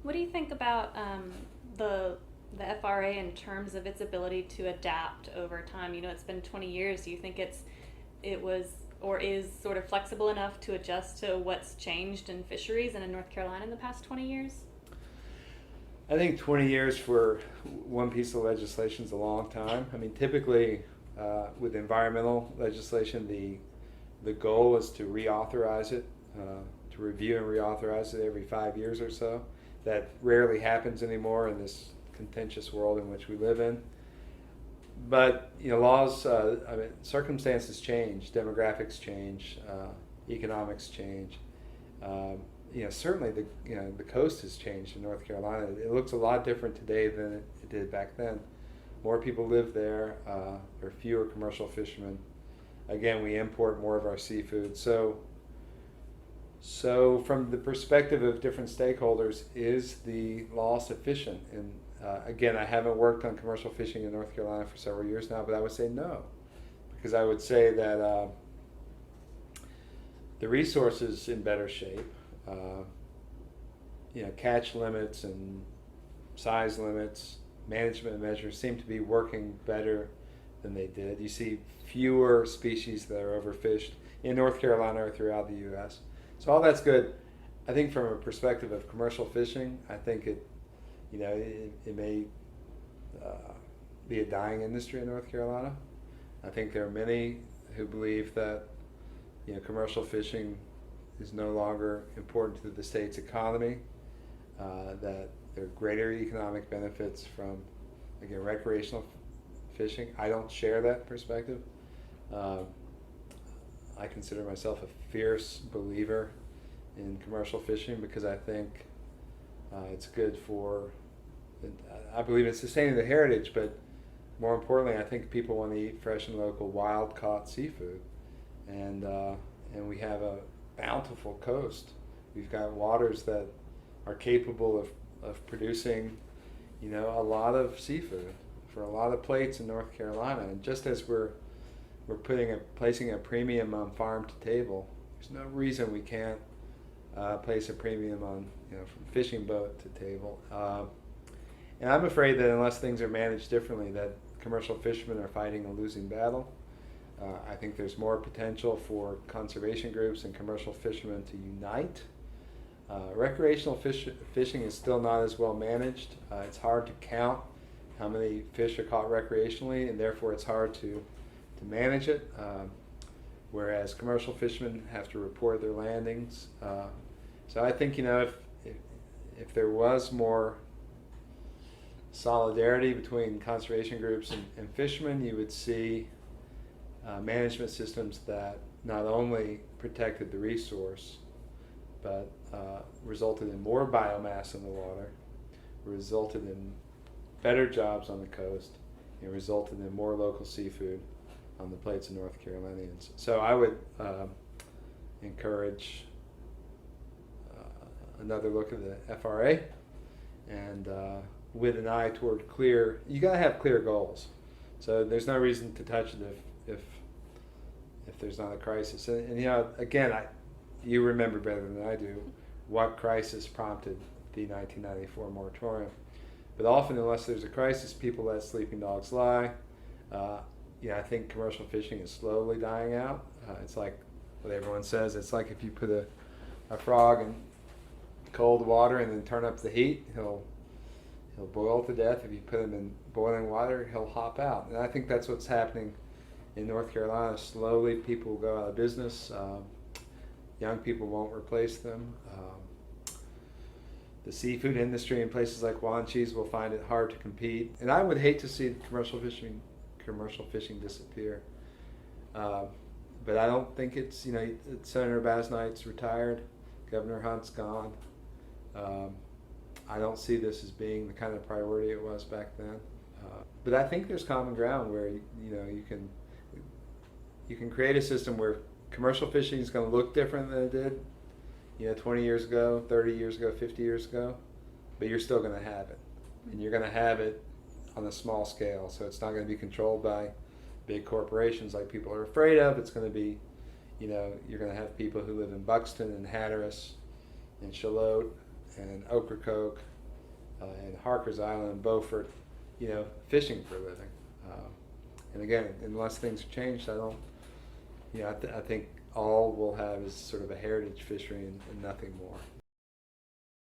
What do you think about the the FRA in terms of its ability to adapt over time? You know, it's been 20 years. Do you think it was or is sort of flexible enough to adjust to what's changed in fisheries and in North Carolina in the past 20 years? I think 20 years for one piece of legislation is a long time. I mean, typically with environmental legislation, the goal is to reauthorize it, to review and reauthorize it every 5 years or so. That rarely happens anymore in this contentious world in which we live in. But laws, I mean, circumstances change, demographics change, economics change. Um, Certainly the coast has changed in North Carolina. It looks a lot different today than it did back then. More people live there. There are fewer commercial fishermen. Again, we import more of our seafood. So from the perspective of different stakeholders, is the law sufficient? And again, I haven't worked on commercial fishing in North Carolina for several years now, but I would say no, because I would say that the resource is in better shape. Uh, Catch limits and size limits, management measures seem to be working better than they did. You see fewer species that are overfished in North Carolina or throughout the U.S. So all that's good. I think from a perspective of commercial fishing, I think it may be a dying industry in North Carolina. I think there are many who believe that commercial fishing is no longer important to the state's economy, that there are greater economic benefits from, again, recreational fishing. I don't share that perspective. I consider myself a fierce believer in commercial fishing because I think it's good for, I believe in sustaining the heritage, but more importantly, I think people want to eat fresh and local wild caught seafood. And we have a bountiful coast. We've got waters that are capable of producing, a lot of seafood for a lot of plates in North Carolina. And just as we're placing a premium on farm to table, there's no reason we can't place a premium on from fishing boat to table. And I'm afraid that unless things are managed differently, that commercial fishermen are fighting a losing battle. I think there's more potential for conservation groups and commercial fishermen to unite. Recreational fishing is still not as well managed. It's hard to count how many fish are caught recreationally, and therefore it's hard to manage it. Whereas commercial fishermen have to report their landings. So I think if there was more solidarity between conservation groups and fishermen, you would see management systems that not only protected the resource, but resulted in more biomass in the water, resulted in better jobs on the coast, and resulted in more local seafood on the plates of North Carolinians. So I would encourage another look at the FRA, and with an eye toward you got to have clear goals. So there's no reason to touch it if there's not a crisis. And again, you remember better than I do what crisis prompted the 1994 moratorium. But often, unless there's a crisis, people let sleeping dogs lie. I think commercial fishing is slowly dying out. It's like what everyone says. It's like if you put a frog in cold water and then turn up the heat, he'll boil to death. If you put him in boiling water, he'll hop out. And I think that's what's happening in North Carolina. Slowly, people will go out of business. Young people won't replace them. The seafood industry in places like Wanchese will find it hard to compete. And I would hate to see commercial fishing disappear. But I don't think it's, Senator Basnight's retired, Governor Hunt's gone. I don't see this as being the kind of priority it was back then. But I think there's common ground where you can create a system where commercial fishing is going to look different than it did 20 years ago, 30 years ago, 50 years ago, but you're still going to have it. And you're going to have it on a small scale, so it's not going to be controlled by big corporations like people are afraid of. It's going to be, you're going to have people who live in Buxton and Hatteras and Shallotte and Ocracoke and Harker's Island, Beaufort, fishing for a living. And again, unless things change, I don't, I think all we'll have is sort of a heritage fishery and nothing more.